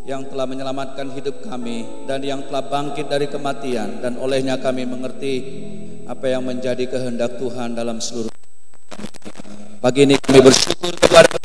yang telah menyelamatkan hidup kami dan yang telah bangkit dari kematian, dan olehnya kami mengerti apa yang menjadi kehendak Tuhan dalam seluruh. Pagi ini kami bersyukur kepada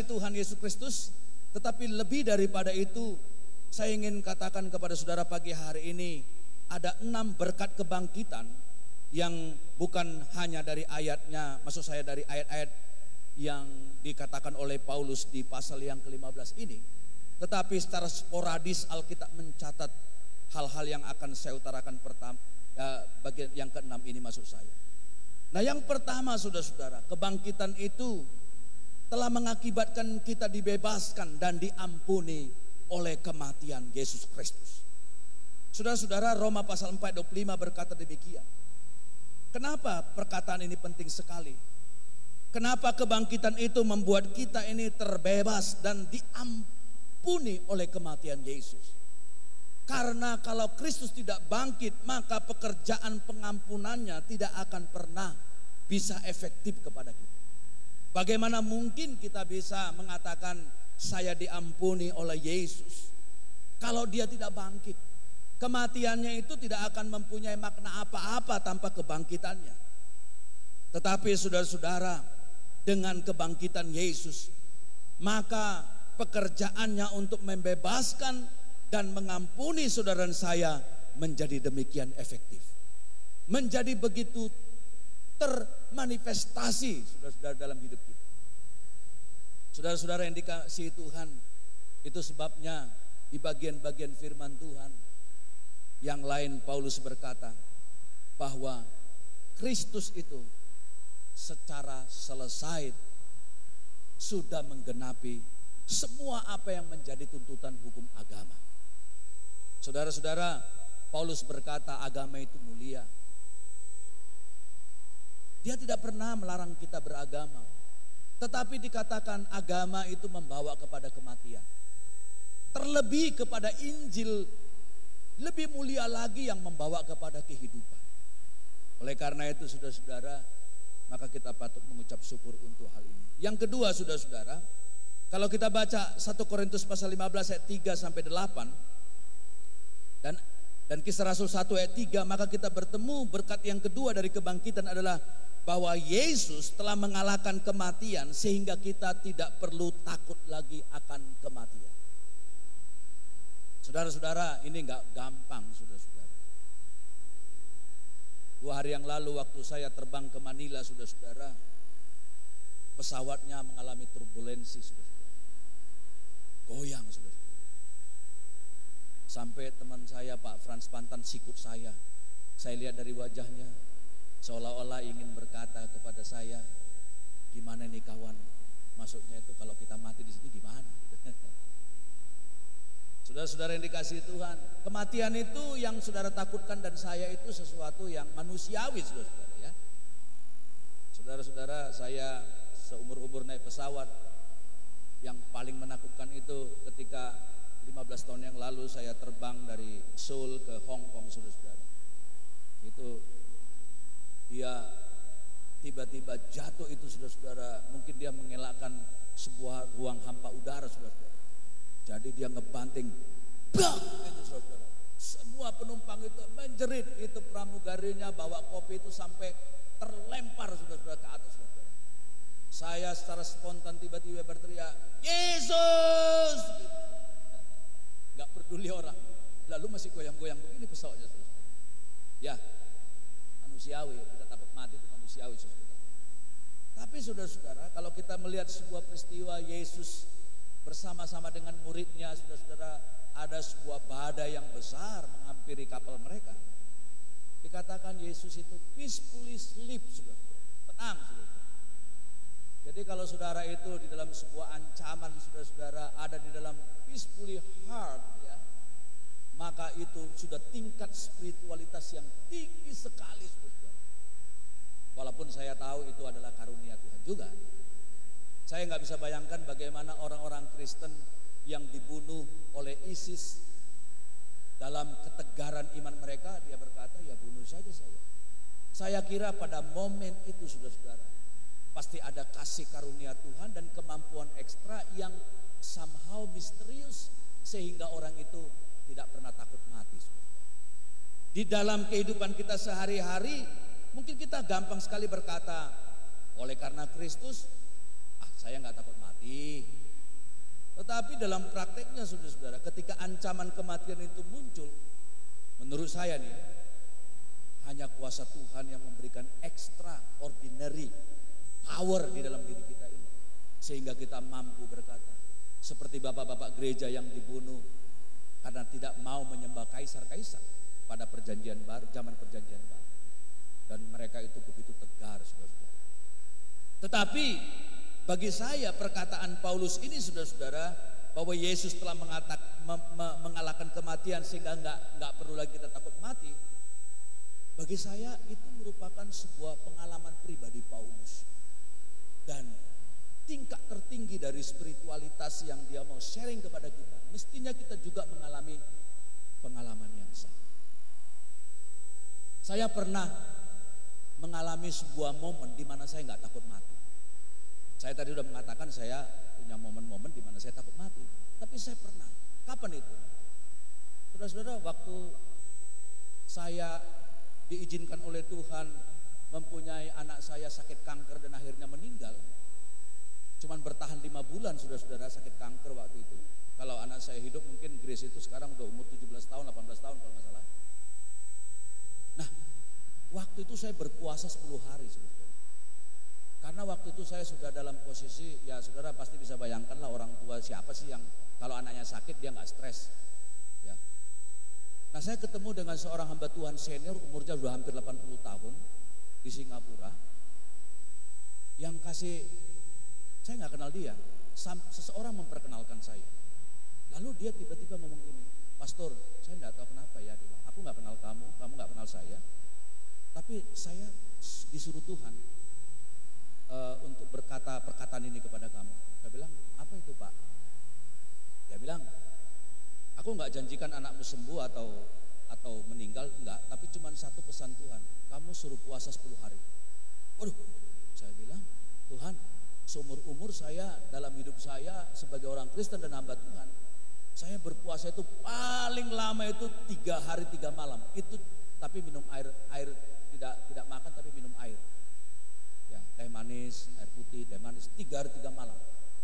kasih Tuhan Yesus Kristus, tetapi lebih daripada itu, saya ingin katakan kepada saudara pagi hari ini, ada 6 berkat kebangkitan yang bukan hanya dari ayatnya, maksud saya dari ayat-ayat yang dikatakan oleh Paulus di pasal yang ke-15 ini, tetapi secara sporadis Alkitab mencatat hal-hal yang akan saya utarakan pertama, bagian yang ke-6 ini maksud saya. Nah, yang pertama saudara-saudara, kebangkitan itu telah mengakibatkan kita dibebaskan dan diampuni oleh kematian Yesus Kristus. Saudara-saudara, Roma pasal 4:25 berkata demikian. Kenapa perkataan ini penting sekali? Kenapa kebangkitan itu membuat kita ini terbebas dan diampuni oleh kematian Yesus? Karena kalau Kristus tidak bangkit, maka pekerjaan pengampunannya tidak akan pernah bisa efektif kepada kita. Bagaimana mungkin kita bisa mengatakan saya diampuni oleh Yesus kalau dia tidak bangkit? Kematiannya itu tidak akan mempunyai makna apa-apa tanpa kebangkitannya. Tetapi saudara-saudara, dengan kebangkitan Yesus, maka pekerjaannya untuk membebaskan dan mengampuni saudara dan saya menjadi demikian efektif. Menjadi begitu termanifestasi saudara-saudara dalam hidup kita. Saudara-saudara yang dikasihi Tuhan, itu sebabnya di bagian-bagian firman Tuhan yang lain Paulus berkata bahwa Kristus itu secara selesai sudah menggenapi semua apa yang menjadi tuntutan hukum agama. Saudara-saudara, Paulus berkata agama itu mulia. Dia tidak pernah melarang kita beragama, tetapi dikatakan agama itu membawa kepada kematian. Terlebih kepada Injil, lebih mulia lagi yang membawa kepada kehidupan. Oleh karena itu saudara-saudara, maka kita patut mengucap syukur untuk hal ini. Yang kedua saudara-saudara, kalau kita baca 1 Korintus pasal 15 ayat 3 sampai 8 dan Kisah Rasul 1 ayat 3, maka kita bertemu berkat yang kedua dari kebangkitan adalah bahwa Yesus telah mengalahkan kematian sehingga kita tidak perlu takut lagi akan kematian. Saudara-saudara, ini enggak gampang saudara-saudara. 2 hari yang lalu waktu saya terbang ke Manila saudara-saudara, pesawatnya mengalami turbulensi saudara-saudara. Goyang saudara-saudara. Sampai teman saya Pak Frans Pantan sikut saya. Saya lihat dari wajahnya seolah-olah ingin berkata kepada saya, gimana nih kawan? Maksudnya itu kalau kita mati di sini gimana? Saudara-saudara yang dikasihi Tuhan, kematian itu yang saudara takutkan dan saya itu sesuatu yang manusiawi saudara-saudara ya. Saudara-saudara, saya seumur-umur naik pesawat, yang paling menakutkan itu ketika 15 tahun yang lalu saya terbang dari Seoul ke Hong Kong saudara-saudara. Itu dia tiba-tiba jatuh itu saudara-saudara, mungkin dia mengelakkan sebuah ruang hampa udara saudara-saudara. Jadi dia ngebanting, bang, itu saudara. Semua penumpang itu menjerit, itu pramugarinya bawa kopi itu sampai terlempar saudara-saudara ke atas saudara. Saya secara spontan tiba-tiba berteriak, Yesus! Gak peduli orang, lalu masih goyang-goyang begini pesawatnya saudara. Ya, manusiawi, kita takut mati itu manusiawi saudara. Tapi saudara-saudara, kalau kita melihat sebuah peristiwa Yesus bersama-sama dengan muridnya, saudara-saudara, ada sebuah badai yang besar menghampiri kapal mereka. Dikatakan Yesus itu peacefully sleep, saudara-saudara, tenang, saudara-saudara. Jadi kalau saudara itu di dalam sebuah ancaman, saudara-saudara, ada di dalam peacefully heart, ya, maka itu sudah tingkat spiritualitas yang tinggi sekali, saudara-saudara. Walaupun saya tahu itu adalah karunia Tuhan juga. Saya nggak bisa bayangkan bagaimana orang-orang Kristen yang dibunuh oleh ISIS dalam ketegaran iman mereka, dia berkata, ya bunuh saja saya. Saya kira pada momen itu saudara-saudara, pasti ada kasih karunia Tuhan dan kemampuan ekstra yang somehow misterius sehingga orang itu tidak pernah takut mati, saudara-saudara. Di dalam kehidupan kita sehari-hari, mungkin kita gampang sekali berkata, oleh karena Kristus, saya nggak takut mati. mati. Tetapi dalam prakteknya saudara-saudara, ketika ancaman kematian itu muncul, menurut saya nih, hanya kuasa Tuhan yang memberikan extraordinary power di dalam diri kita ini, sehingga kita mampu berkata, seperti bapak-bapak gereja yang dibunuh karena tidak mau menyembah kaisar-kaisar pada perjanjian baru, zaman perjanjian baru, dan mereka itu begitu tegar, saudara-saudara. Tetapi bagi saya perkataan Paulus ini, saudara-saudara, bahwa Yesus telah mengalahkan kematian sehingga nggak perlu lagi kita takut mati. Bagi saya itu merupakan sebuah pengalaman pribadi Paulus, dan tingkat tertinggi dari spiritualitas yang dia mau sharing kepada kita. Mestinya kita juga mengalami pengalaman yang sama. Saya pernah mengalami sebuah momen di mana saya nggak takut mati. Saya tadi sudah mengatakan saya punya momen-momen di mana saya takut mati. Tapi saya pernah. Kapan itu? Saudara-saudara, waktu saya diizinkan oleh Tuhan mempunyai anak saya sakit kanker dan akhirnya meninggal. Cuman bertahan 5 bulan, saudara-saudara, sakit kanker waktu itu. Kalau anak saya hidup mungkin Grace itu sekarang udah umur 17 tahun, 18 tahun kalau nggak salah. Nah, waktu itu saya berpuasa 10 hari, saudara. Karena waktu itu saya sudah dalam posisi, ya saudara pasti bisa bayangkan lah, orang tua siapa sih yang kalau anaknya sakit dia nggak stres, ya. Nah, saya ketemu dengan seorang hamba Tuhan senior, umurnya sudah hampir 80 tahun di Singapura, yang saya nggak kenal dia, seseorang memperkenalkan saya. Lalu dia tiba-tiba ngomong ini, "Pastor, saya nggak tahu kenapa ya, aku nggak kenal kamu, kamu nggak kenal saya, tapi saya disuruh Tuhan untuk berkata perkataan ini kepada kamu." Saya bilang, "Apa itu, Pak?" Dia bilang, "Aku nggak janjikan anakmu sembuh atau meninggal, enggak, tapi cuma satu pesan Tuhan, kamu suruh puasa 10 hari. Waduh, saya bilang, "Tuhan, seumur umur saya dalam hidup saya sebagai orang Kristen dan hamba Tuhan, saya berpuasa itu paling lama itu 3 hari 3 malam. Itu tapi minum air tidak makan tapi minum air. Ya, teh manis, air putih, teh manis 3 hari 3 malam.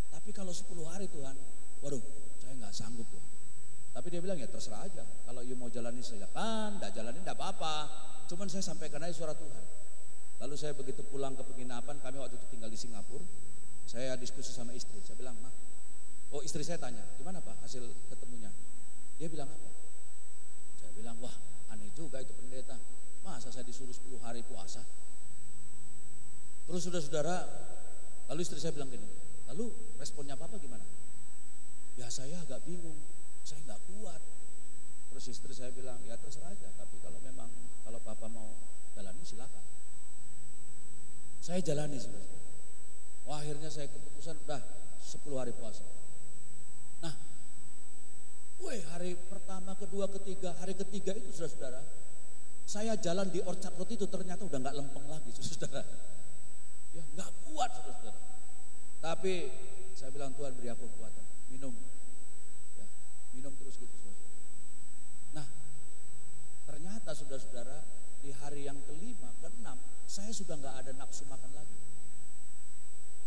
Tapi kalau 10 hari Tuhan, waduh, saya nggak sanggup Tuhan." Tapi dia bilang, "Ya terserah aja, kalau you mau jalani silakan, nggak jalani nggak apa-apa. Cuman saya sampaikan aja suara Tuhan." Lalu saya begitu pulang ke penginapan, kami waktu itu tinggal di Singapura, saya diskusi sama istri, saya bilang, "Ma," oh istri saya tanya, "Gimana Pak hasil ketemunya?" Dia bilang apa? Saya bilang, "Wah aneh juga itu pendeta, masa saya disuruh 10 hari puasa?" Terus saudara-saudara, lalu istri saya bilang gini, "Lalu responnya Papa gimana?" "Ya saya agak bingung, saya nggak kuat." Terus istri saya bilang, "Ya terserah aja, tapi kalau Papa mau jalani silakan." Saya jalani, saudara. Wah, akhirnya saya keputusan udah 10 hari puasa. Nah, hari pertama, kedua, ketiga, hari ketiga itu saudara-saudara, saya jalan di Orchard Road itu ternyata udah nggak lempeng lagi, saudara. Ya, nggak kuat, saudara. Tapi saya bilang, "Tuhan beri aku kekuatan, minum, ya, minum terus gitu, saudara." Nah, ternyata saudara-saudara di hari yang kelima, keenam, saya sudah nggak ada nafsu makan lagi.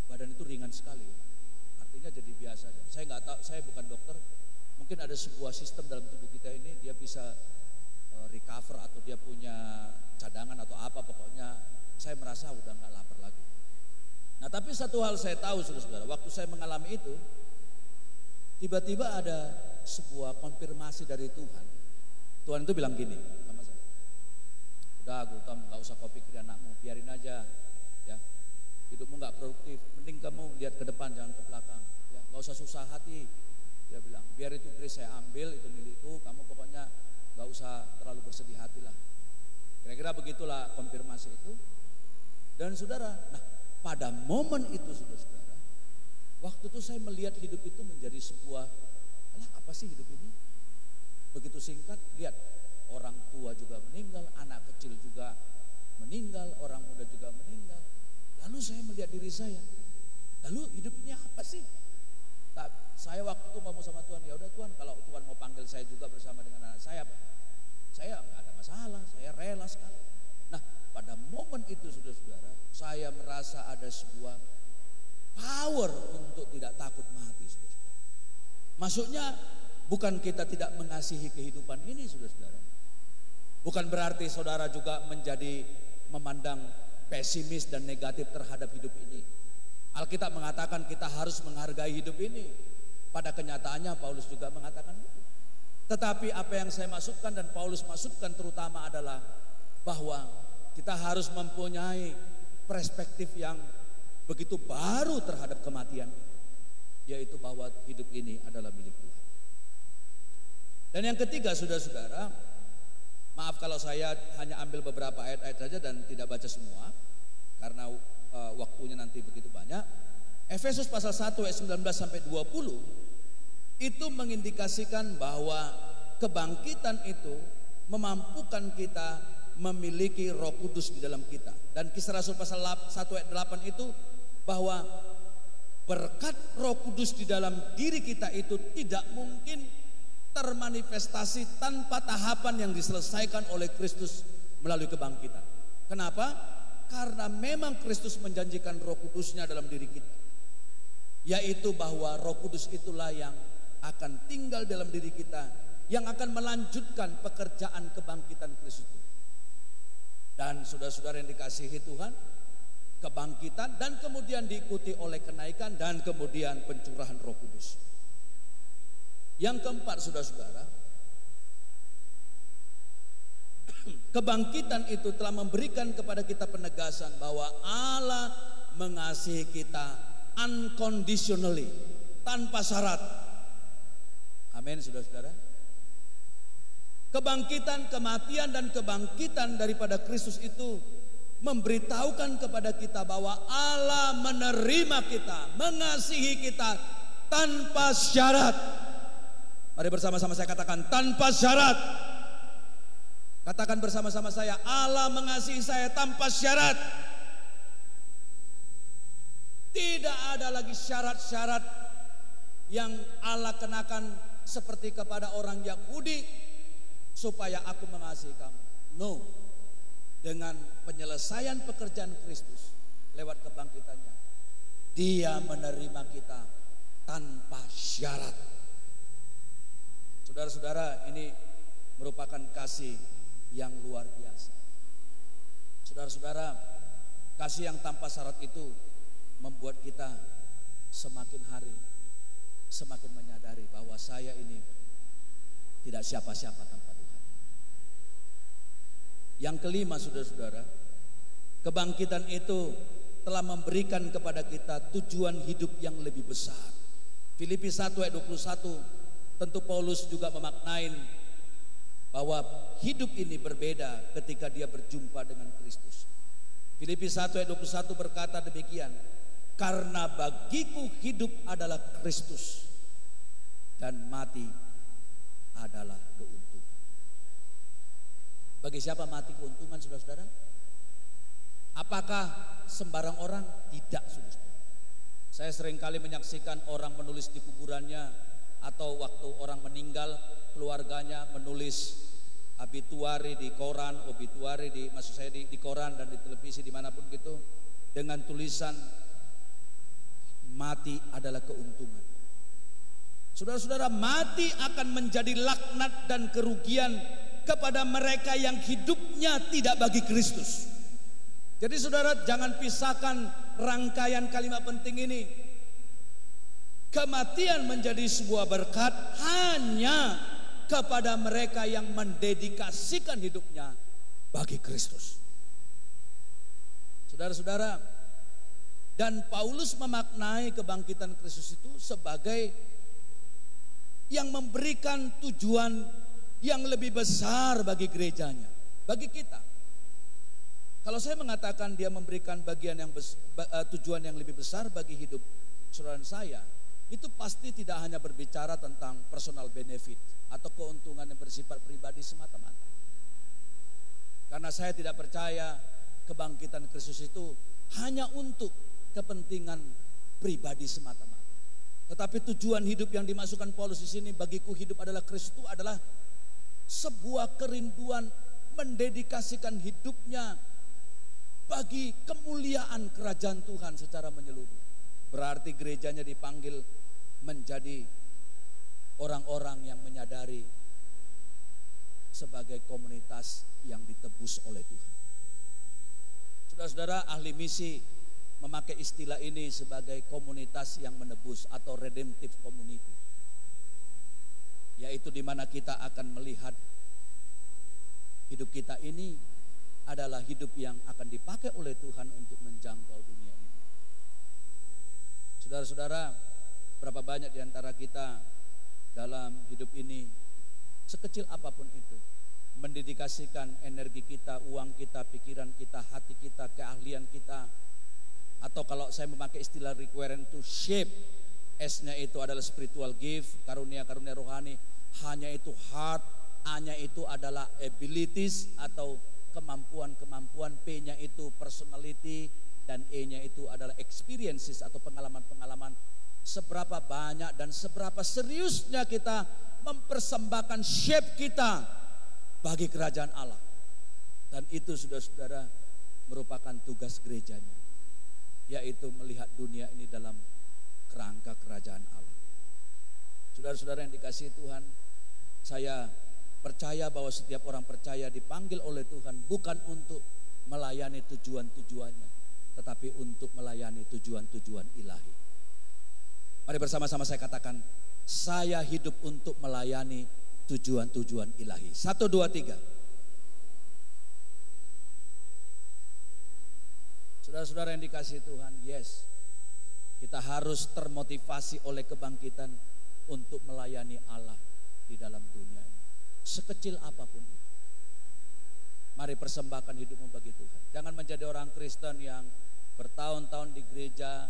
Badan itu ringan sekali, artinya jadi biasa aja. Saya nggak tahu, saya bukan dokter. Mungkin ada sebuah sistem dalam tubuh kita ini, dia bisa recover atau dia punya cadangan atau apa, pokoknya saya merasa udah nggak lapar lagi. Nah, tapi satu hal saya tahu, saudara-saudara, waktu saya mengalami itu, tiba-tiba ada sebuah konfirmasi dari Tuhan. Tuhan itu bilang gini sama saya, "Udah Gautam, nggak usah kau pikirin anakmu, biarin aja, ya. Hidupmu nggak produktif, mending kamu lihat ke depan, jangan ke belakang. Ya, nggak usah susah hati." Dia bilang, "Biar itu Grace saya ambil, itu milikku, kamu pokoknya nggak usah terlalu bersedih hati lah." Kira-kira begitulah konfirmasi itu. Dan saudara, nah pada momen itu saudara, waktu itu saya melihat hidup itu menjadi sebuah, apa sih hidup ini? Begitu singkat, lihat orang tua juga meninggal, anak kecil juga meninggal, orang muda juga meninggal. Lalu saya melihat diri saya, lalu hidup ini apa sih? Saya waktu itu ngomong sama Tuhan, "Ya udah Tuhan, kalau Tuhan mau panggil saya juga bersama dengan anak saya nggak ada masalah, saya rela sekali." Nah, pada momen itu saudara-saudara, saya merasa ada sebuah power untuk tidak takut mati, saudara-saudara. Maksudnya bukan kita tidak mengasihi kehidupan ini, saudara-saudara. Bukan berarti saudara juga menjadi memandang pesimis dan negatif terhadap hidup ini. Alkitab mengatakan kita harus menghargai hidup ini. Pada kenyataannya Paulus juga mengatakan itu. Tetapi apa yang saya maksudkan dan Paulus maksudkan terutama adalah bahwa kita harus mempunyai perspektif yang begitu baru terhadap kematian, yaitu bahwa hidup ini adalah milik Tuhan. Dan yang ketiga, saudara-saudara, maaf kalau saya hanya ambil beberapa ayat-ayat saja dan tidak baca semua karena waktunya nanti begitu banyak. Efesus pasal 1 ayat 19 sampai 20 itu mengindikasikan bahwa kebangkitan itu memampukan kita memiliki Roh Kudus di dalam kita. Dan Kisah Rasul pasal 1 ayat 8 itu bahwa berkat Roh Kudus di dalam diri kita itu tidak mungkin termanifestasi tanpa tahapan yang diselesaikan oleh Kristus melalui kebangkitan. Kenapa? Karena memang Kristus menjanjikan Roh Kudusnya dalam diri kita, yaitu bahwa Roh Kudus itulah yang akan tinggal dalam diri kita, yang akan melanjutkan pekerjaan kebangkitan Kristus itu. Dan saudara-saudara yang dikasihi Tuhan, kebangkitan dan kemudian diikuti oleh kenaikan dan kemudian pencurahan Roh Kudus. Yang keempat, saudara-saudara, kebangkitan itu telah memberikan kepada kita penegasan bahwa Allah mengasihi kita unconditionally, tanpa syarat. Amin, saudara-saudara. Kebangkitan, kematian dan kebangkitan daripada Kristus itu memberitahukan kepada kita bahwa Allah menerima kita, mengasihi kita tanpa syarat. Mari bersama-sama saya katakan, tanpa syarat. Katakan bersama-sama saya, Allah mengasihi saya tanpa syarat. Tidak ada lagi syarat-syarat yang Allah kenakan seperti kepada orang Yahudi supaya aku mengasihi kamu. No. Dengan penyelesaian pekerjaan Kristus lewat kebangkitannya, Dia menerima kita tanpa syarat. Saudara-saudara, ini merupakan kasih yang luar biasa. Saudara-saudara, kasih yang tanpa syarat itu membuat kita semakin hari semakin menyadari bahwa saya ini tidak siapa-siapa tanpa Tuhan. Yang kelima, saudara-saudara, kebangkitan itu telah memberikan kepada kita tujuan hidup yang lebih besar. Filipi 1 ayat 21, tentu Paulus juga memaknain bahwa hidup ini berbeda ketika dia berjumpa dengan Kristus. Filipi 1 ayat 21 berkata demikian, karena bagiku hidup adalah Kristus dan mati adalah keuntungan. Bagi siapa mati keuntungan, saudara-saudara? Apakah sembarang orang? Tidak, saudara-saudara. Saya seringkali menyaksikan orang menulis di kuburannya, atau waktu orang meninggal keluarganya menulis obituari di koran, maksud saya di koran dan di televisi dimanapun gitu, dengan tulisan mati adalah keuntungan. Saudara-saudara, mati akan menjadi laknat dan kerugian kepada mereka yang hidupnya tidak bagi Kristus. Jadi saudara, jangan pisahkan rangkaian kalimat penting ini. Kematian menjadi sebuah berkat hanya kepada mereka yang mendedikasikan hidupnya bagi Kristus. Saudara-saudara, dan Paulus memaknai kebangkitan Kristus itu sebagai yang memberikan tujuan yang lebih besar bagi gerejanya, bagi kita. Kalau saya mengatakan dia memberikan tujuan yang lebih besar bagi hidup saudara saya, itu pasti tidak hanya berbicara tentang personal benefit atau keuntungan yang bersifat pribadi semata-mata. Karena saya tidak percaya kebangkitan Kristus itu hanya untuk kepentingan pribadi semata-mata. Tetapi tujuan hidup yang dimasukkan Paulus di sini, bagiku hidup adalah Kristus, adalah sebuah kerinduan mendedikasikan hidupnya bagi kemuliaan kerajaan Tuhan secara menyeluruh. Berarti gerejanya dipanggil menjadi orang-orang yang menyadari sebagai komunitas yang ditebus oleh Tuhan. Saudara-saudara, ahli misi memakai istilah ini sebagai komunitas yang menebus atau redemptive community. Yaitu di mana kita akan melihat hidup kita ini adalah hidup yang akan dipakai oleh Tuhan untuk menjangkau dunia ini. Saudara-saudara, berapa banyak di antara kita dalam hidup ini, sekecil apapun itu, mendedikasikan energi kita, uang kita, pikiran kita, hati kita, keahlian kita, atau kalau saya memakai istilah requirement to shape, S-nya itu adalah spiritual gift, karunia-karunia rohani, hanya itu heart, A-nya itu adalah abilities atau kemampuan-kemampuan, P-nya itu personality, dan E-nya itu adalah experiences atau pengalaman-pengalaman. Seberapa banyak dan seberapa seriusnya kita mempersembahkan shape kita bagi kerajaan Allah. Dan itu saudara-saudara merupakan tugas gerejanya, yaitu melihat dunia ini dalam kerangka kerajaan Allah. Saudara-saudara yang dikasihi Tuhan, saya percaya bahwa setiap orang percaya dipanggil oleh Tuhan bukan untuk melayani tujuan-tujuannya, tetapi untuk melayani tujuan-tujuan ilahi. Mari bersama-sama saya katakan, saya hidup untuk melayani tujuan-tujuan ilahi. 1, 2, 3. Saudara-saudara yang dikasihi Tuhan, yes, kita harus termotivasi oleh kebangkitan untuk melayani Allah di dalam dunia ini. Sekecil apapun itu. Mari persembahkan hidupmu bagi Tuhan. Jangan menjadi orang Kristen yang bertahun-tahun di gereja,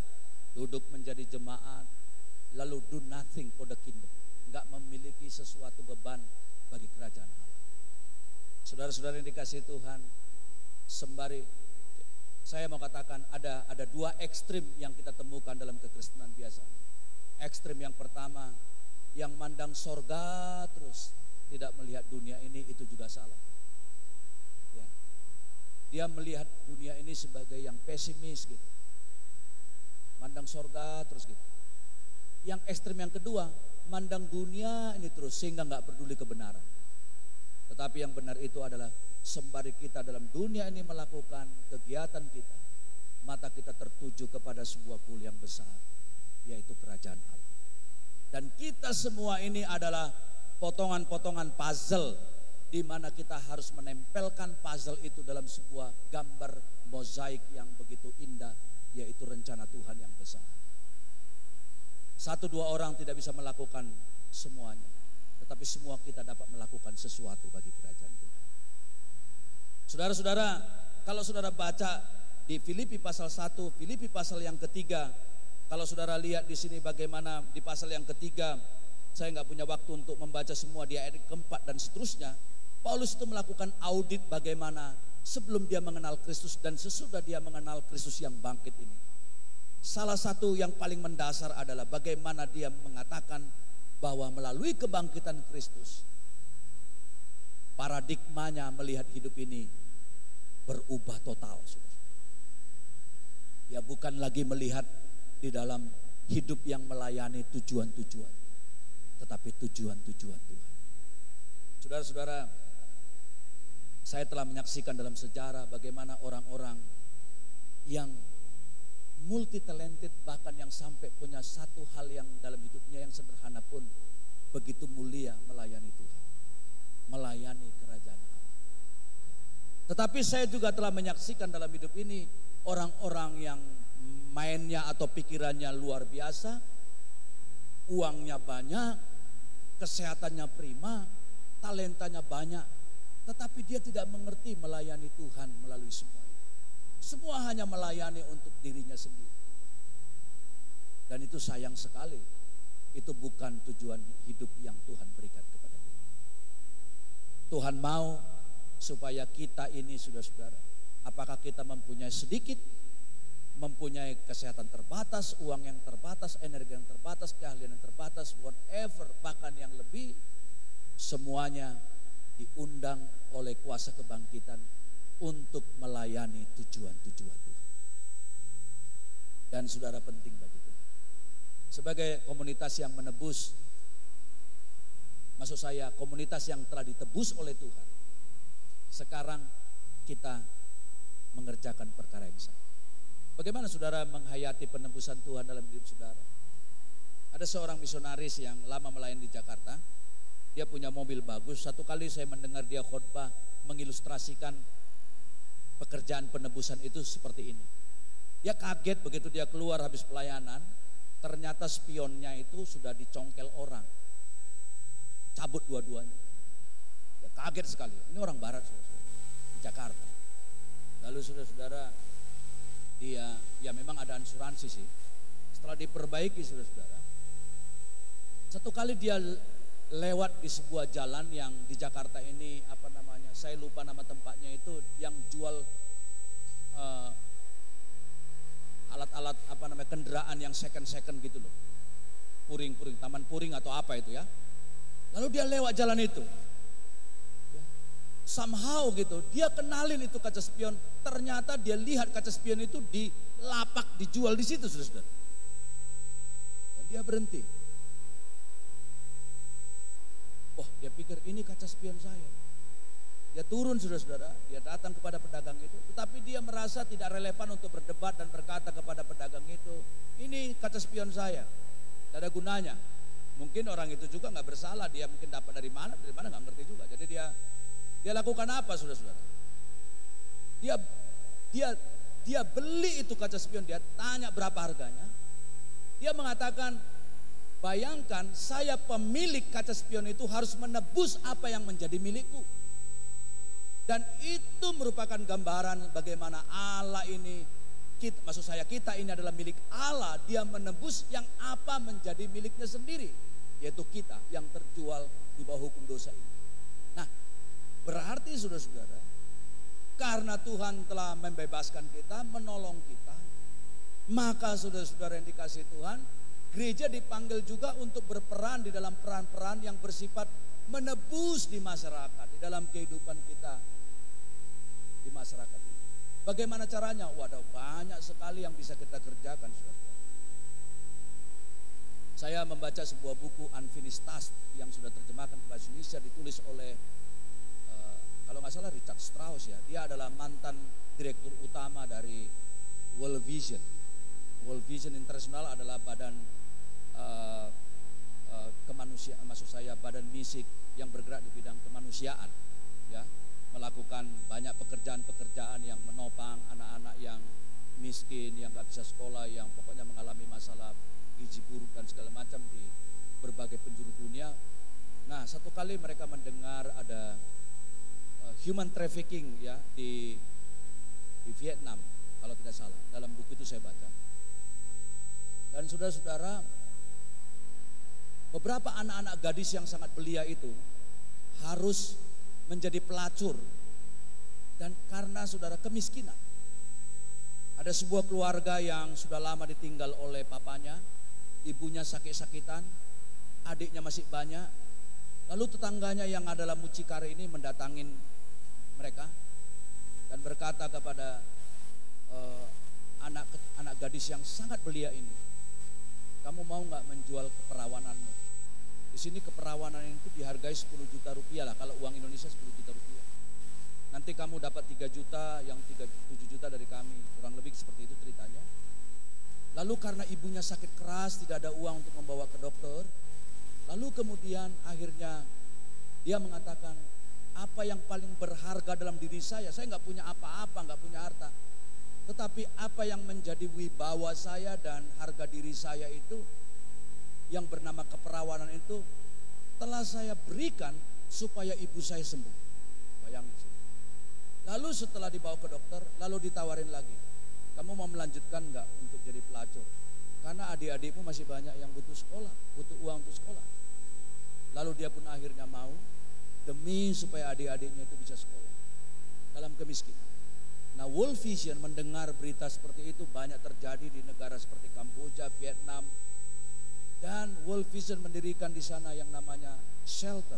duduk menjadi jemaat, lalu do nothing for the kingdom. Enggak memiliki sesuatu beban bagi kerajaan Allah. Saudara-saudara yang dikasihi Tuhan, sembari saya mau katakan ada 2 ekstrim yang kita temukan dalam kekristenan biasa. Ekstrim yang pertama, yang mandang sorga terus, tidak melihat dunia ini, itu juga salah. Ya. Dia melihat dunia ini sebagai yang pesimis gitu. Mandang sorga terus gitu. Yang ekstrem yang kedua, mandang dunia ini terus sehingga nggak peduli kebenaran. Tetapi yang benar itu adalah sembari kita dalam dunia ini melakukan kegiatan kita, mata kita tertuju kepada sebuah goal yang besar, yaitu kerajaan Allah. Dan kita semua ini adalah potongan-potongan puzzle, di mana kita harus menempelkan puzzle itu dalam sebuah gambar mozaik yang begitu indah, yaitu rencana Tuhan yang besar. 1, 2 orang tidak bisa melakukan semuanya, tetapi semua kita dapat melakukan sesuatu bagi kerajaan Tuhan. Saudara-saudara, kalau saudara baca di Filipi pasal 1, Filipi pasal yang ketiga, kalau saudara lihat di sini bagaimana di pasal yang ketiga, saya nggak punya waktu untuk membaca semua di ayat keempat dan seterusnya. Paulus itu melakukan audit bagaimana sebelum dia mengenal Kristus dan sesudah dia mengenal Kristus yang bangkit ini. Salah satu yang paling mendasar adalah bagaimana dia mengatakan bahwa melalui kebangkitan Kristus, paradigmanya melihat hidup ini berubah total. Dia bukan lagi melihat di dalam hidup yang melayani tujuan-tujuan, tetapi tujuan-tujuan Tuhan. Saudara-saudara, saya telah menyaksikan dalam sejarah bagaimana orang-orang yang multi talented, bahkan yang sampai punya satu hal yang dalam hidupnya yang sederhana pun begitu mulia melayani Tuhan, melayani kerajaan Allah. Tetapi saya juga telah menyaksikan dalam hidup ini orang-orang yang mainnya atau pikirannya luar biasa, uangnya banyak, kesehatannya prima, talentanya banyak, tetapi dia tidak mengerti melayani Tuhan melalui semua itu. Semua hanya melayani untuk dirinya sendiri. Dan itu sayang sekali. Itu bukan tujuan hidup yang Tuhan berikan kepada kita. Tuhan mau supaya kita ini, saudara-saudara, apakah kita mempunyai sedikit, mempunyai kesehatan terbatas, uang yang terbatas, energi yang terbatas, keahlian yang terbatas, whatever, bahkan yang lebih, semuanya diundang oleh kuasa kebangkitan untuk melayani tujuan-tujuan Tuhan. Dan saudara, penting bagi Tuhan. sebagai komunitas yang menebus, maksud saya komunitas yang telah ditebus oleh Tuhan. Sekarang kita mengerjakan perkara yang sama. Bagaimana saudara menghayati penebusan Tuhan dalam hidup saudara? Ada seorang misionaris yang lama melayani di Jakarta. Dia punya mobil bagus. Satu kali saya mendengar dia khotbah mengilustrasikan pekerjaan penebusan itu seperti ini. Dia kaget begitu dia keluar habis pelayanan, ternyata spionnya itu sudah dicongkel orang. Cabut dua-duanya. Dia kaget sekali. Ini orang barat di Jakarta. Lalu saudara-saudara, dia ya memang ada asuransi sih. Setelah diperbaiki saudara-saudara, satu kali dia lewat di sebuah jalan yang di Jakarta ini apa namanya, saya lupa nama tempatnya itu, yang jual alat-alat apa namanya, kendaraan yang second gitu loh, puring, taman puring atau apa itu ya. Lalu dia lewat jalan itu, somehow gitu dia kenalin itu kaca spion. Ternyata dia lihat kaca spion itu di lapak dijual di situ saudara. Dan dia berhenti. Oh, dia pikir ini kaca spion saya. Dia turun saudara-saudara, dia datang kepada pedagang itu, tetapi dia merasa tidak relevan untuk berdebat dan berkata kepada pedagang itu, ini kaca spion saya, tidak ada gunanya. Mungkin orang itu juga nggak bersalah, dia mungkin dapat dari mana nggak ngerti juga. Jadi dia lakukan apa saudara-saudara? Dia beli itu kaca spion, dia tanya berapa harganya. Dia mengatakan, bayangkan saya pemilik kaca spion itu harus menebus apa yang menjadi milikku. Dan itu merupakan gambaran bagaimana Allah ini, kita ini adalah milik Allah. Dia menebus yang apa menjadi miliknya sendiri, yaitu kita yang terjual di bawah hukum dosa ini. Nah, berarti saudara-saudara, karena Tuhan telah membebaskan kita, menolong kita, maka saudara-saudara yang dikasihi Tuhan, gereja dipanggil juga untuk berperan di dalam peran-peran yang bersifat menebus di masyarakat, di dalam kehidupan kita di masyarakat ini. Bagaimana caranya? Waduh, banyak sekali yang bisa kita kerjakan, saudara. Saya membaca sebuah buku Unfinished Task yang sudah terjemahkan ke bahasa Indonesia, ditulis oleh kalau nggak salah Richard Strauss ya. Dia adalah mantan direktur utama dari World Vision. World Vision International adalah badan kemanusiaan, maksud saya badan misi yang bergerak di bidang kemanusiaan, ya, melakukan banyak pekerjaan-pekerjaan yang menopang anak-anak yang miskin, yang nggak bisa sekolah, yang pokoknya mengalami masalah gizi buruk dan segala macam di berbagai penjuru dunia. Nah, satu kali mereka mendengar ada human trafficking ya di Vietnam, kalau tidak salah. Dalam buku itu saya baca. Dan saudara-saudara, beberapa anak-anak gadis yang sangat belia itu harus menjadi pelacur, dan karena saudara kemiskinan. Ada sebuah keluarga yang sudah lama ditinggal oleh papanya, ibunya sakit-sakitan, adiknya masih banyak. Lalu tetangganya yang adalah mucikari ini mendatangin mereka dan berkata kepada anak gadis yang sangat belia ini, kamu mau nggak menjual keperawananmu? Di sini keperawanan itu dihargai 10 juta rupiah lah, kalau uang Indonesia 10 juta rupiah. Nanti kamu dapat 3 juta, yang 7 juta dari kami, kurang lebih seperti itu ceritanya. Lalu karena ibunya sakit keras, tidak ada uang untuk membawa ke dokter. Lalu kemudian akhirnya dia mengatakan, apa yang paling berharga dalam diri saya nggak punya apa-apa, nggak punya harta. Tetapi apa yang menjadi wibawa saya dan harga diri saya itu, yang bernama keperawanan itu, telah saya berikan supaya ibu saya sembuh. Bayangin. Lalu setelah dibawa ke dokter, lalu ditawarin lagi, kamu mau melanjutkan nggak untuk jadi pelacur? Karena adik-adikmu masih banyak yang butuh sekolah, butuh uang untuk sekolah. Lalu dia pun akhirnya mau, demi supaya adik-adiknya itu bisa sekolah dalam kemiskinan. Nah, World Vision mendengar berita seperti itu banyak terjadi di negara seperti Kamboja, Vietnam. Dan World Vision mendirikan di sana yang namanya shelter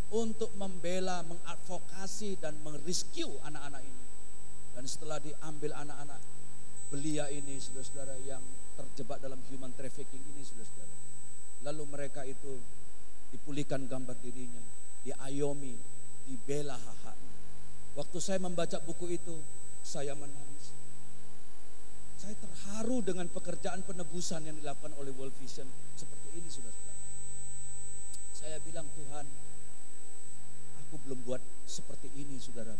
untuk membela, mengadvokasi dan merescue anak-anak ini. Dan setelah diambil anak-anak, belia ini, saudara-saudara, yang terjebak dalam human trafficking ini, saudara-saudara. Lalu mereka itu dipulihkan gambar dirinya, diayomi, dibela hak-haknya. Waktu saya membaca buku itu, saya menangis. Saya terharu dengan pekerjaan penebusan yang dilakukan oleh World Vision seperti ini, saudara-saudara. Saya bilang, Tuhan, aku belum buat seperti ini, saudara.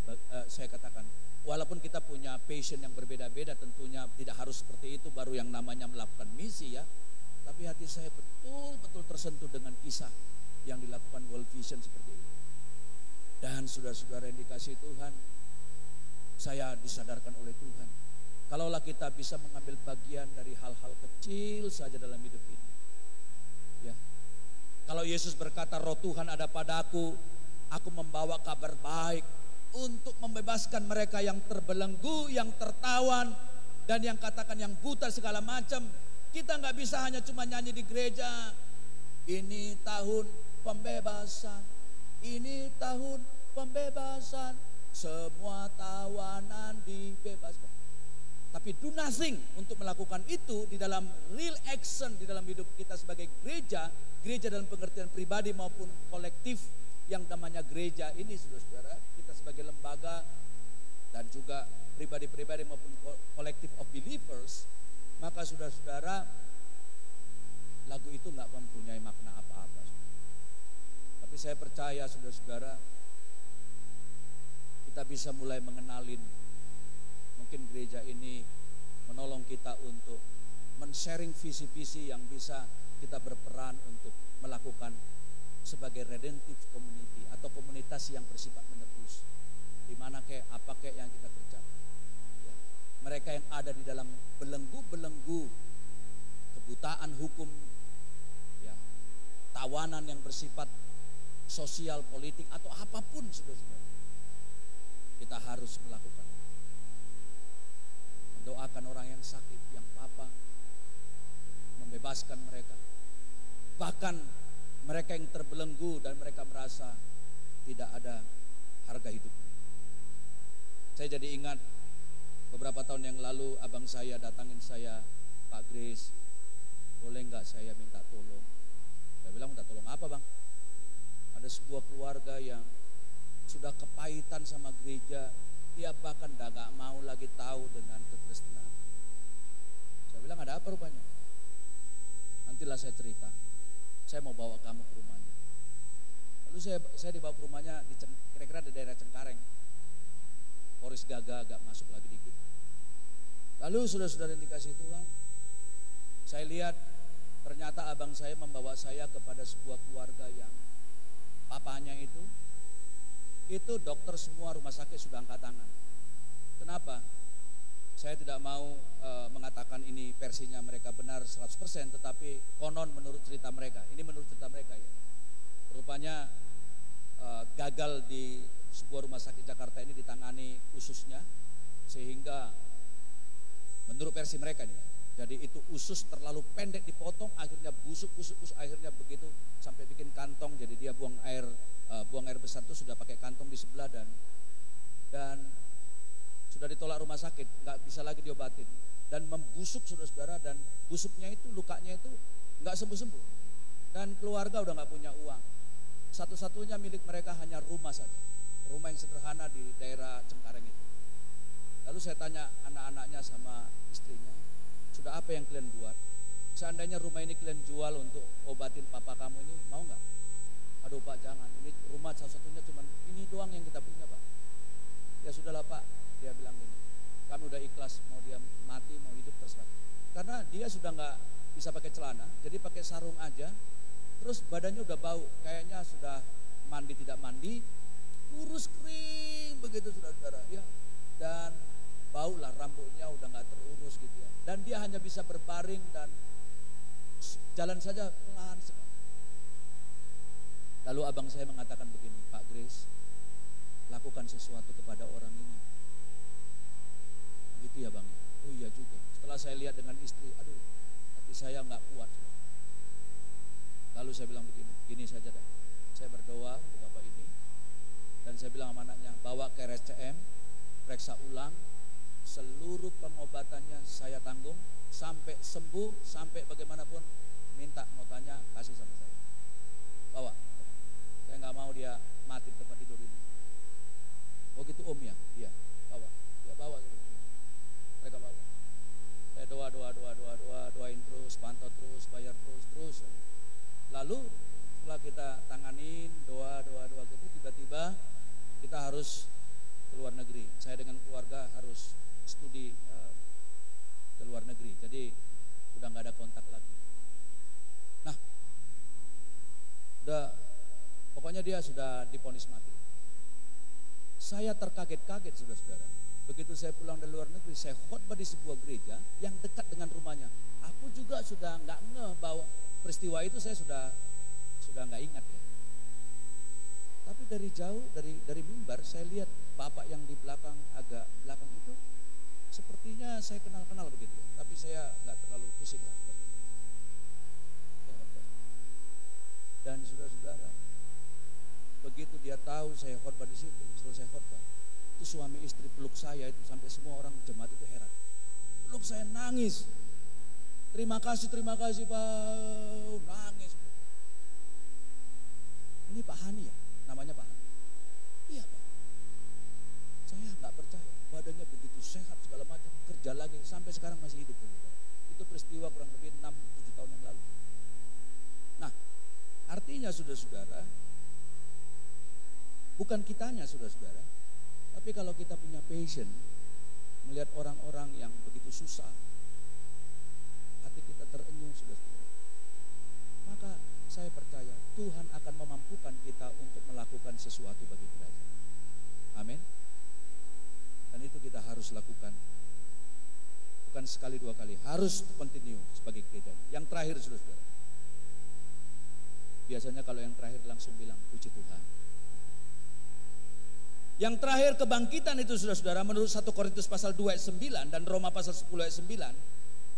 Saya katakan, walaupun kita punya passion yang berbeda-beda, tentunya tidak harus seperti itu baru yang namanya melakukan misi ya. Tapi hati saya betul-betul tersentuh dengan kisah yang dilakukan World Vision seperti itu. Dan saudara-saudara yang dikasihi Tuhan, saya disadarkan oleh Tuhan, kalaulah kita bisa mengambil bagian dari hal-hal kecil saja dalam hidup ini. Ya. Kalau Yesus berkata, roh Tuhan ada padaku, aku membawa kabar baik untuk membebaskan mereka yang terbelenggu, yang tertawan, dan yang katakan yang buta segala macam. Kita nggak bisa hanya cuma nyanyi di gereja, ini tahun pembebasan, ini tahun pembebasan, semua tawanan dibebaskan. Tapi do nothing untuk melakukan itu di dalam real action di dalam hidup kita sebagai gereja, gereja dalam pengertian pribadi maupun kolektif yang namanya gereja ini, saudara-saudara, kita sebagai lembaga dan juga pribadi-pribadi maupun kolektif of believers, maka saudara-saudara, lagu itu nggak mempunyai makna apa-apa. Tapi saya percaya saudara-saudara, kita bisa mulai mengenalin, mungkin gereja ini menolong kita untuk men-sharing visi-visi yang bisa kita berperan untuk melakukan sebagai redemptive community atau komunitas yang bersifat menebus. Di mana kayak apa kayak yang kita kerjakan. Ya. Mereka yang ada di dalam belenggu-belenggu kebutaan hukum, ya, tawanan yang bersifat sosial, politik atau apapun, saudara-saudara, kita harus melakukan itu. Mendoakan orang yang sakit, yang papa, membebaskan mereka. Bahkan mereka yang terbelenggu dan mereka merasa tidak ada harga hidup. Saya jadi ingat beberapa tahun yang lalu abang saya datangin saya, Pak Grace, boleh nggak saya minta tolong? Saya bilang, minta tolong apa bang? Ada sebuah keluarga yang sudah kepahitan sama gereja, dia bahkan nggak mau lagi tahu dengan kekristenan. Saya bilang, ada apa rupanya? Nantilah saya cerita. Saya mau bawa kamu ke rumahnya. Lalu saya dibawa ke rumahnya kira-kira di daerah Cengkareng. Poris Gaga agak masuk lagi dikit. Lalu saudara-saudara yang dikasihi Tuhan, saya lihat ternyata abang saya membawa saya kepada sebuah keluarga yang papanya itu dokter semua, rumah sakit sudah angkat tangan. Kenapa? Saya tidak mau mengatakan ini versinya mereka benar 100%, tetapi konon menurut cerita mereka, ini menurut cerita mereka ya. Rupanya gagal di sebuah rumah sakit Jakarta ini ditangani khususnya, sehingga menurut versi mereka nih, jadi itu usus terlalu pendek dipotong, akhirnya busuk, akhirnya begitu sampai bikin kantong, jadi dia buang air besar itu sudah pakai kantong di sebelah dan sudah ditolak rumah sakit, nggak bisa lagi diobatin dan membusuk saudara-saudara, dan busuknya itu, lukanya itu nggak sembuh-sembuh dan keluarga udah nggak punya uang. Satu-satunya milik mereka hanya rumah saja, rumah yang sederhana di daerah Cengkareng itu. Lalu saya tanya anak-anaknya sama istrinya, sudah apa yang kalian buat? Seandainya rumah ini kalian jual untuk obatin papa kamu ini, mau nggak? Aduh Pak, jangan, ini rumah satu-satunya cuma ini doang yang kita punya Pak. Ya sudahlah Pak, dia bilang gini, kami udah ikhlas, mau dia mati mau hidup terserah. Karena dia sudah nggak bisa pakai celana, jadi pakai sarung aja, terus badannya udah bau, kayaknya sudah mandi tidak mandi, kurus kering begitu saudara-saudara ya, dan bau lah, rambutnya udah nggak terurus gitu ya, dan dia hanya bisa berbaring dan jalan saja pelan sekali. Lalu abang saya mengatakan begini, Pak Grace, lakukan sesuatu kepada orang ini. Begitu ya bang? Oh iya juga. Setelah saya lihat dengan istri, aduh, hati saya nggak kuat. Lalu saya bilang begini, gini saja dah. Saya berdoa untuk bapak ini, dan saya bilang sama anaknya, bawa ke RSCM, periksa ulang, seluruh pengobatannya saya tanggung, sampai sembuh, sampai bagaimanapun minta notanya kasih sama saya. Bawa. Saya nggak mau dia mati di tempat tidur ini. Oh gitu Om ya? Iya, bawa. Ya bawa. Mereka bawa. Saya doain terus, pantau terus, bayar terus. Lalu setelah kita tanganin, doa gitu, tiba-tiba kita harus ke luar negeri. Saya dengan keluarga harus studi ke luar negeri. Jadi udah nggak ada kontak lagi. Nah, pokoknya dia sudah divonis mati. Saya terkaget-kaget saudara-saudara. Begitu saya pulang dari luar negeri, saya khotbah di sebuah gereja yang dekat dengan rumahnya. Aku juga sudah nggak ngeh bahwa peristiwa itu saya sudah nggak ingat ya. Tapi dari jauh, dari mimbar saya lihat bapak yang di belakang, agak belakang itu sepertinya saya kenal begitu ya. Tapi saya nggak terlalu pusing lah. Dan saudara-saudara, begitu dia tahu saya khotbah di situ, selesai khotbah, itu suami istri peluk saya itu sampai semua orang jemaat itu heran. Peluk saya nangis. Terima kasih Pak, nangis. Ini Pak Hani ya, namanya Pak Hani. Iya Pak. Saya nggak percaya, badannya begitu sehat segala macam, kerja lagi sampai sekarang masih hidup. Itu peristiwa kurang lebih 6-7 tahun yang lalu. Nah, artinya saudara-saudara, bukan kitanya saudara-saudara, tapi kalau kita punya passion, melihat orang-orang yang begitu susah, hati kita terenyuh saudara-saudara. Maka saya percaya Tuhan akan memampukan kita untuk melakukan sesuatu bagi kerajaan. Amin. Dan itu kita harus lakukan. Bukan sekali dua kali, harus continue sebagai gereja. Yang terakhir saudara-saudara. Biasanya kalau yang terakhir langsung bilang puji Tuhan. Yang terakhir kebangkitan itu saudara-saudara menurut 1 Korintus pasal 2 ayat 9 dan Roma pasal 10 ayat 9,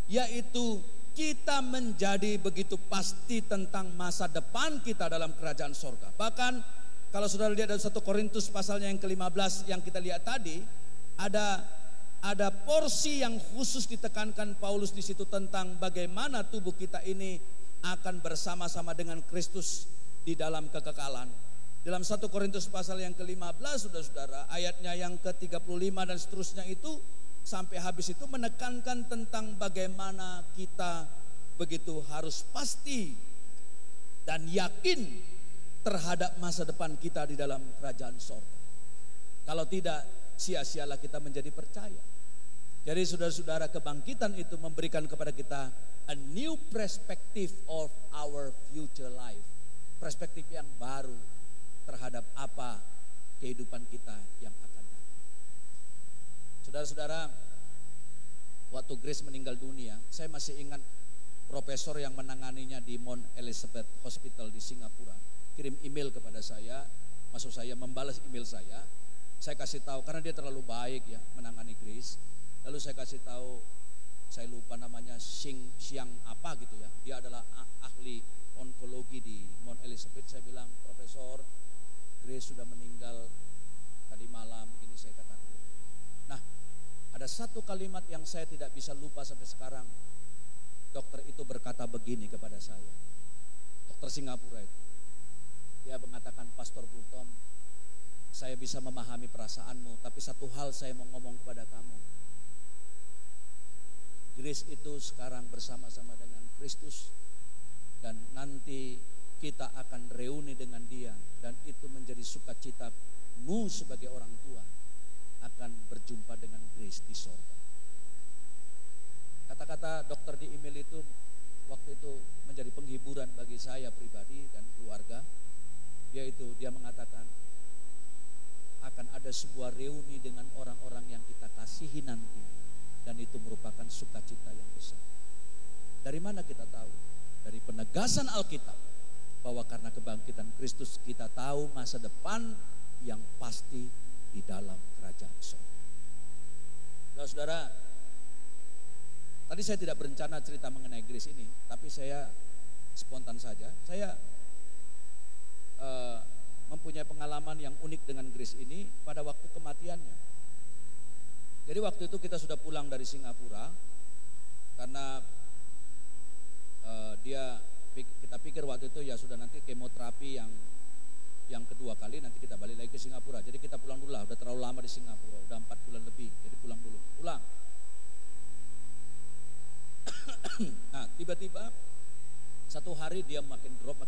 yaitu kita menjadi begitu pasti tentang masa depan kita dalam kerajaan sorga. Bahkan kalau saudara lihat dari 1 Korintus pasalnya yang ke-15 yang kita lihat tadi, ada porsi yang khusus ditekankan Paulus di situ tentang bagaimana tubuh kita ini akan bersama-sama dengan Kristus di dalam kekekalan. Dalam 1 Korintus pasal yang ke-15 saudara-saudara, ayatnya yang ke-35 dan seterusnya itu sampai habis itu menekankan tentang bagaimana kita begitu harus pasti dan yakin terhadap masa depan kita di dalam kerajaan sorga. Kalau tidak, sia-sialah kita menjadi percaya. Jadi saudara-saudara, kebangkitan itu memberikan kepada kita a new perspective of our future life. Perspektif yang baru terhadap apa kehidupan kita yang akan datang. Saudara-saudara, waktu Grace meninggal dunia, saya masih ingat profesor yang menanganinya di Mount Elizabeth Hospital di Singapura kirim email kepada saya, maksud saya membalas email saya kasih tahu karena dia terlalu baik ya menangani Grace. Lalu saya kasih tahu, saya lupa namanya Siang apa gitu ya. Dia adalah ahli onkologi di Mount Elizabeth. Saya bilang, Profesor, Grace sudah meninggal tadi malam, begini saya katakan. Nah, ada satu kalimat yang saya tidak bisa lupa sampai sekarang. Dokter itu berkata begini kepada saya. Dokter Singapura itu. Dia mengatakan, Pastor Fulton, saya bisa memahami perasaanmu, tapi satu hal saya mau ngomong kepada kamu. Grace itu sekarang bersama-sama dengan Kristus dan nanti kita akan reuni dengan dia dan itu menjadi sukacitamu sebagai orang tua akan berjumpa dengan Grace di sorga. Kata-kata dokter di email itu waktu itu menjadi penghiburan bagi saya pribadi dan keluarga, yaitu dia mengatakan akan ada sebuah reuni dengan orang-orang yang kita kasihi nanti dan itu merupakan sukacita yang besar. Dari mana kita tahu? Dari penegasan Alkitab bahwa karena kebangkitan Kristus kita tahu masa depan yang pasti di dalam kerajaan surga. Saudara-saudara, tadi saya tidak berencana cerita mengenai Grace ini, tapi saya spontan saja. Saya mempunyai pengalaman yang unik dengan Grace ini pada waktu kematiannya. Jadi waktu itu kita sudah pulang dari Singapura karena kita pikir waktu itu ya sudah nanti kemoterapi yang kedua kali, nanti kita balik lagi ke Singapura. Jadi kita pulang dulu lah, udah terlalu lama di Singapura, udah 4 bulan lebih, jadi pulang dulu. Pulang. Nah, tiba-tiba satu hari dia makin drop.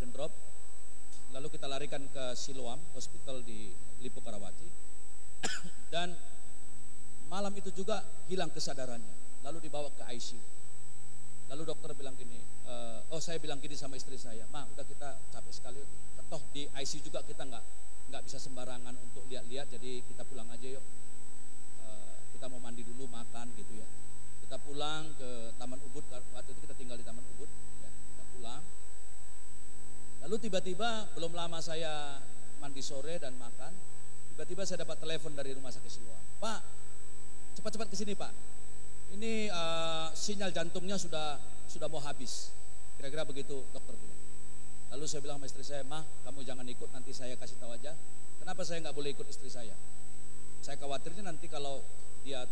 Lalu kita larikan ke Siloam Hospital di Lipo Karawaci. Dan malam itu juga hilang kesadarannya. Lalu dibawa ke ICU. Lalu dokter bilang gini, saya bilang gini sama istri saya, "Ma, udah kita capek sekali. Toh di ICU juga kita nggak bisa sembarangan untuk lihat-lihat, jadi kita pulang aja yuk. Kita mau mandi dulu, makan gitu ya." Kita pulang ke Taman Ubud, waktu itu kita tinggal di Taman Ubud, ya, kita pulang. Lalu tiba-tiba belum lama saya mandi sore dan makan, tiba-tiba saya dapat telepon dari rumah sakit Siloam. "Pak, cepat-cepat ke sini Pak. Ini sinyal jantungnya sudah mau habis." Kira-kira begitu dokter bilang. Lalu saya bilang sama istri saya, "Mah, kamu jangan ikut, nanti saya kasih tahu aja." Kenapa saya nggak boleh ikut istri saya? Saya khawatirnya nanti kalau dia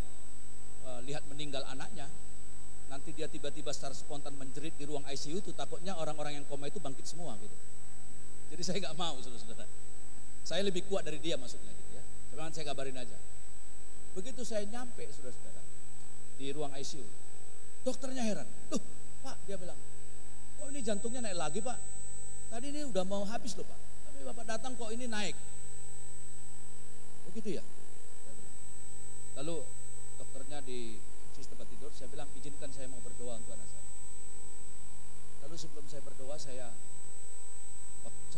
lihat meninggal anaknya, nanti dia tiba-tiba secara spontan menjerit di ruang ICU itu, takutnya orang-orang yang koma itu bangkit semua gitu. Jadi saya nggak mau, saudara-saudara. Saya lebih kuat dari dia maksudnya gitu ya. Sebenarnya saya kabarin aja. Begitu saya nyampe, saudara-saudara, di ruang ICU, dokternya heran. "Duh, Pak," dia bilang, "kok ini jantungnya naik lagi Pak? Tadi ini udah mau habis loh Pak. Tapi Bapak datang kok ini naik." "Begitu ya?" Lalu dokternya di tempat tidur, saya bilang, "Izinkan saya mau berdoa untuk anak saya." Lalu sebelum saya berdoa, saya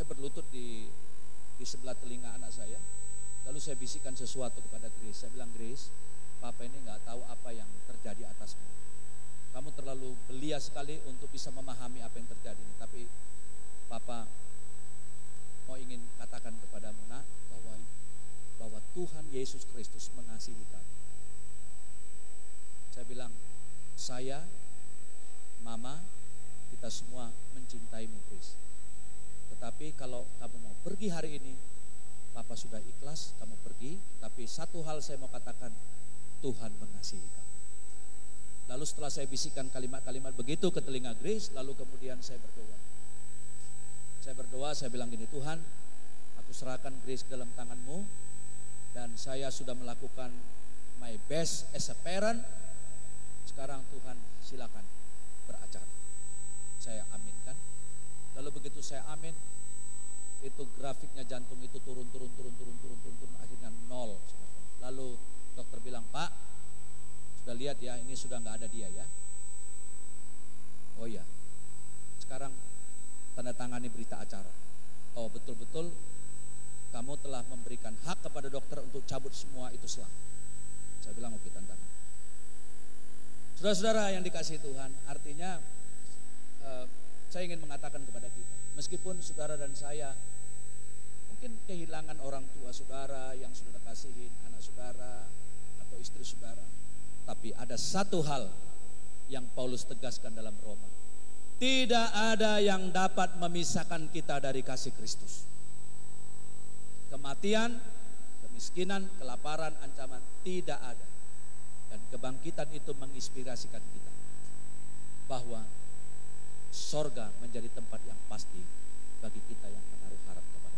berlutut di sebelah telinga anak saya. Lalu saya bisikan sesuatu kepada Grace. Saya bilang, "Grace, Papa ini nggak tahu apa yang terjadi atasmu. Kamu terlalu belia sekali untuk bisa memahami apa yang terjadi. Tapi Papa mau ingin katakan kepadamu, Nak, bahwa Tuhan Yesus Kristus mengasihi kamu." Saya bilang, "Saya, Mama, kita semua mencintaimu, Grace. Tetapi kalau kamu mau pergi hari ini, Papa sudah ikhlas kamu pergi. Tapi satu hal saya mau katakan, Tuhan mengasihi kamu." Lalu setelah saya bisikan kalimat-kalimat begitu ke telinga Grace, lalu kemudian saya berdoa. Saya bilang gini, "Tuhan, aku serahkan Grace ke dalam tangan-Mu, dan saya sudah melakukan my best as a parent. Sekarang Tuhan silakan beracara." Saya aminkan. Lalu begitu saya amin, itu grafiknya jantung itu turun, akhirnya 0. Lalu dokter bilang, "Pak, sudah lihat ya, ini sudah nggak ada dia ya." "Oh ya, sekarang tanda tangani berita acara. Oh betul-betul kamu telah memberikan hak kepada dokter untuk cabut semua itu selang." Saya bilang, "Oke, tanda tangan." Saudara-saudara yang dikasihi Tuhan, artinya saya ingin mengatakan kepada kita, meskipun saudara dan saya mungkin kehilangan orang tua saudara yang saudara kasihin, anak saudara atau istri saudara, tapi ada satu hal yang Paulus tegaskan dalam Roma. Tidak ada yang dapat memisahkan kita dari kasih Kristus. Kematian, kemiskinan, kelaparan, ancaman, tidak ada. Dan kebangkitan itu menginspirasikan kita bahwa sorga menjadi tempat yang pasti bagi kita yang menaruh harap kepada